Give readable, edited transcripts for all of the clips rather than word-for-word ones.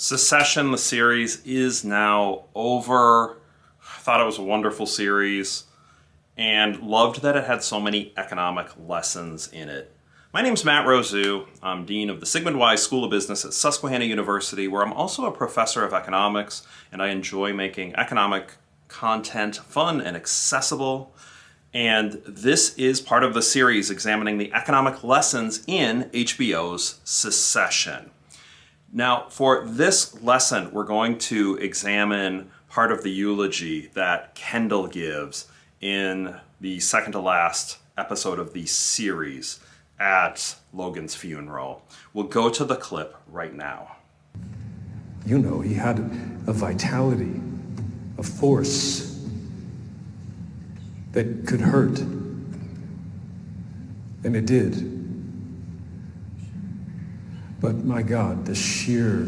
Secession, the series, is now over. I thought it was a wonderful series and loved that it had so many economic lessons in it. My name's Matt Rosu. I'm Dean of the Sigmund Wise School of Business at Susquehanna University, where I'm also a professor of economics, and I enjoy making economic content fun and accessible. And this is part of the series examining the economic lessons in HBO's Secession. Now, for this lesson, we're going to examine part of the eulogy that Kendall gives in the second to last episode of the series at Logan's funeral. We'll go to the clip right now. You know, he had a vitality, a force that could hurt. And it did. But my God, the sheer,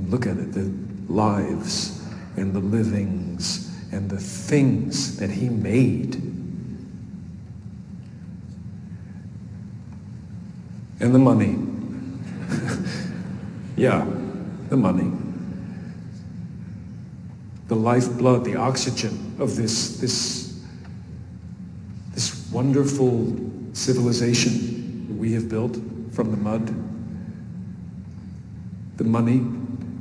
look at it, the lives and the livings and the things that he made. And the money. Yeah, the money. The lifeblood, the oxygen of this wonderful civilization we have built from the mud. The money,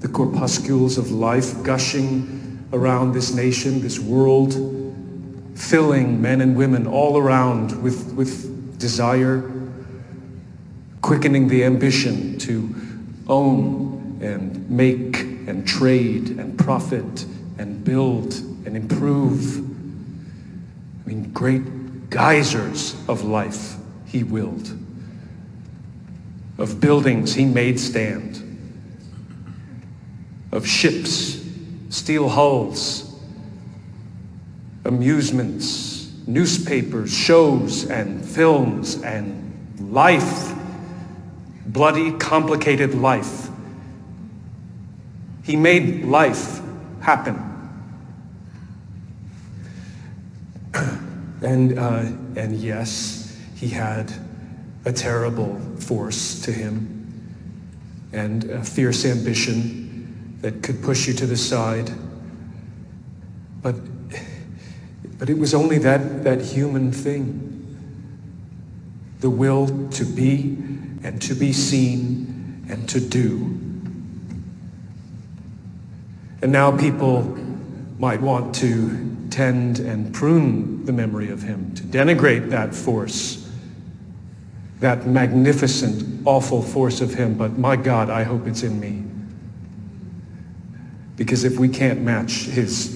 the corpuscles of life gushing around this nation, this world, filling men and women all around with desire, quickening the ambition to own and make and trade and profit and build and improve. Great geysers of life he willed, of buildings he made stand, of ships, steel hulls, amusements, newspapers, shows and films and life, bloody, complicated life. He made life happen. And yes, he had a terrible force to him and a fierce ambition that could push you to the side. But it was only that human thing, the will to be and to be seen and to do. And now people might want to tend and prune the memory of him, to denigrate that force, that magnificent, awful force of him. But my God, I hope it's in me. Because if we can't match his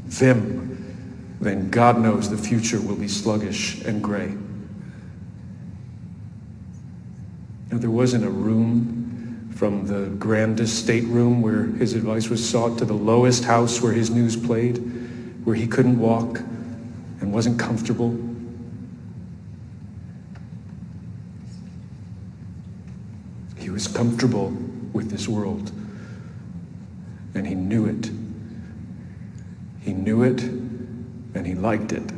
vim, then God knows the future will be sluggish and gray. Now, there wasn't a room from the grandest stateroom where his advice was sought to the lowest house where his news played, where he couldn't walk and wasn't comfortable. He was comfortable with this world, and he knew it. He knew it, and he liked it.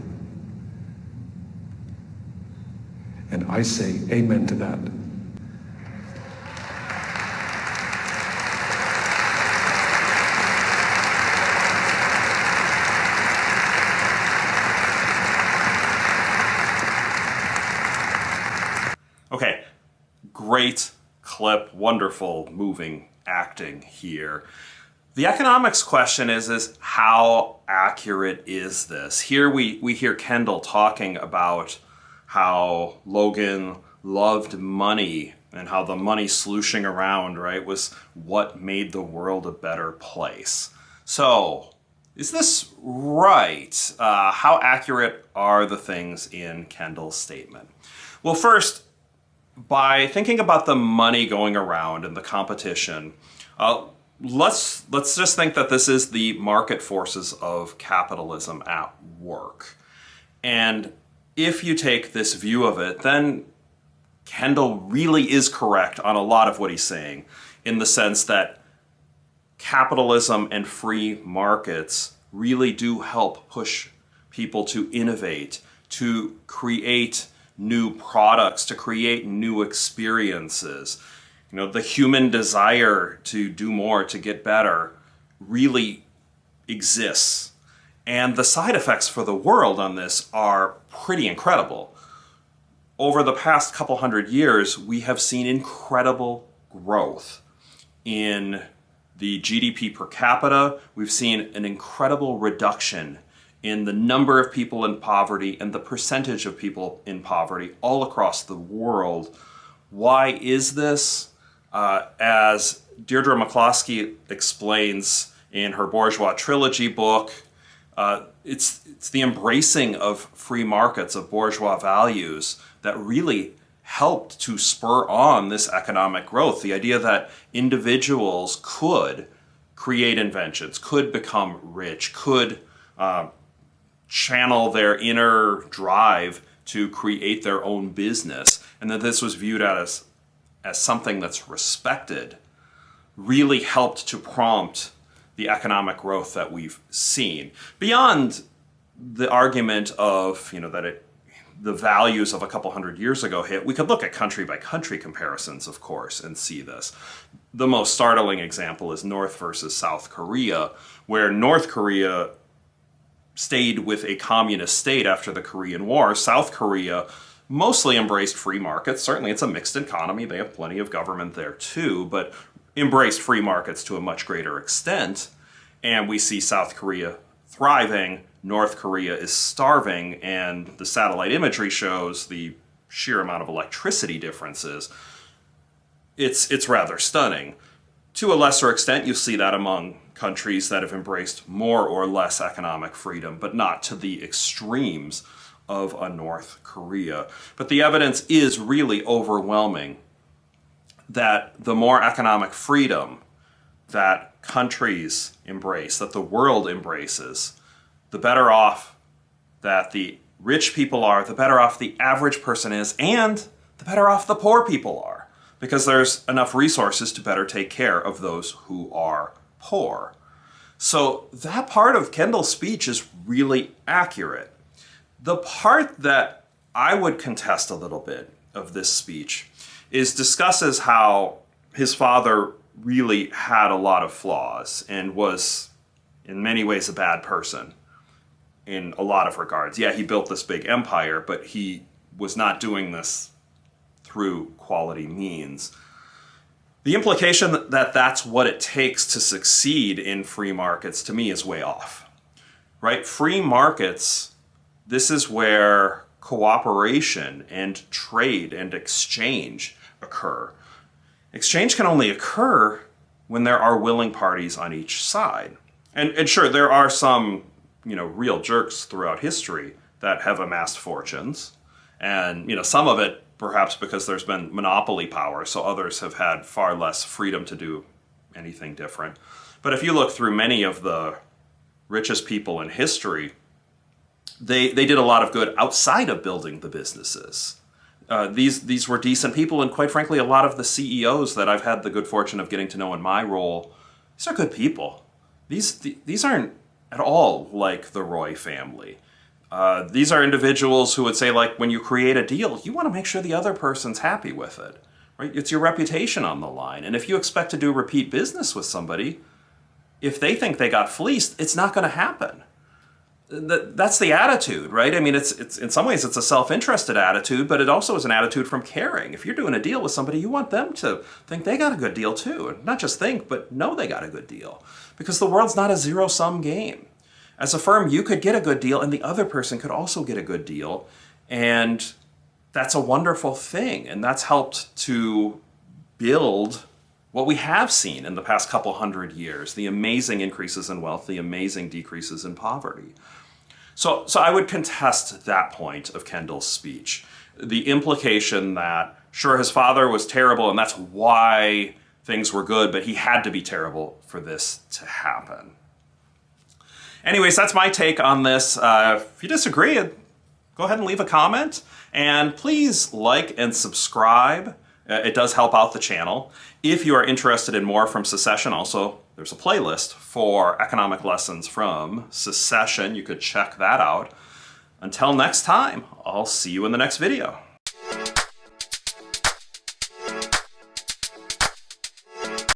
And I say amen to that. Okay, great clip, wonderful moving acting here. The economics question is how accurate is this? Here we hear Kendall talking about how Logan loved money and how the money slooshing around, right, was what made the world a better place. So, is this right? How accurate are the things in Kendall's statement? Well, first, by thinking about the money going around and the competition, let's just think that this is the market forces of capitalism at work. And if you take this view of it, then Kendall really is correct on a lot of what he's saying, in the sense that capitalism and free markets really do help push people to innovate, to create new products, to create new experiences. You know, the human desire to do more, to get better, really exists. And the side effects for the world on this are pretty incredible. Over the past couple hundred years, we have seen incredible growth in the GDP per capita. We've seen an incredible reduction in the number of people in poverty and the percentage of people in poverty all across the world. Why is this? As Deirdre McCloskey explains in her Bourgeois Trilogy book, it's the embracing of free markets, of bourgeois values, that really helped to spur on this economic growth. The idea that individuals could create inventions, could become rich, could channel their inner drive to create their own business, and that this was viewed as something that's respected, really helped to prompt the economic growth that we've seen. Beyond the argument of, that the values of a couple hundred years ago hit, we could look at country by country comparisons, of course, and see this. The most startling example is North versus South Korea, where North Korea stayed with a communist state after the Korean War. South Korea mostly embraced free markets. Certainly it's a mixed economy. They have plenty of government there too, but embraced free markets to a much greater extent. And we see South Korea thriving, North Korea is starving, and the satellite imagery shows the sheer amount of electricity differences. It's rather stunning. To a lesser extent, you see that among countries that have embraced more or less economic freedom, but not to the extremes of a North Korea. But the evidence is really overwhelming that the more economic freedom that countries embrace, that the world embraces, the better off that the rich people are, the better off the average person is, and the better off the poor people are, because there's enough resources to better take care of those who are poor. So that part of Kendall's speech is really accurate. The part that I would contest a little bit of this speech discusses how his father really had a lot of flaws and was in many ways a bad person in a lot of regards. Yeah, he built this big empire, but he was not doing this through quality means. The implication that that's what it takes to succeed in free markets, to me, is way off, right? Free markets, this is where cooperation and trade and exchange occur. Exchange can only occur when there are willing parties on each side. And sure, there are some, real jerks throughout history that have amassed fortunes. And, some of it perhaps because there's been monopoly power, so others have had far less freedom to do anything different. But if you look through many of the richest people in history, they did a lot of good outside of building the businesses. These were decent people, and quite frankly, a lot of the CEOs that I've had the good fortune of getting to know in my role, these are good people. These aren't at all like the Roy family. These are individuals who would say, like, when you create a deal, you want to make sure the other person's happy with it, right? It's your reputation on the line. And if you expect to do repeat business with somebody, if they think they got fleeced, it's not going to happen. That's the attitude, right? I mean, it's in some ways it's a self-interested attitude, but it also is an attitude from caring. If you're doing a deal with somebody, you want them to think they got a good deal too. And not just think, but know they got a good deal. Because the world's not a zero-sum game. As a firm, you could get a good deal and the other person could also get a good deal. And that's a wonderful thing. And that's helped to build what we have seen in the past couple hundred years, the amazing increases in wealth, the amazing decreases in poverty. So I would contest that point of Kendall's speech. The implication that, sure, his father was terrible and that's why things were good, but he had to be terrible for this to happen. Anyways, that's my take on this. If you disagree, go ahead and leave a comment. And please like and subscribe. It does help out the channel. If you are interested in more from Secession, also, there's a playlist for economic lessons from Secession. You could check that out. Until next time, I'll see you in the next video.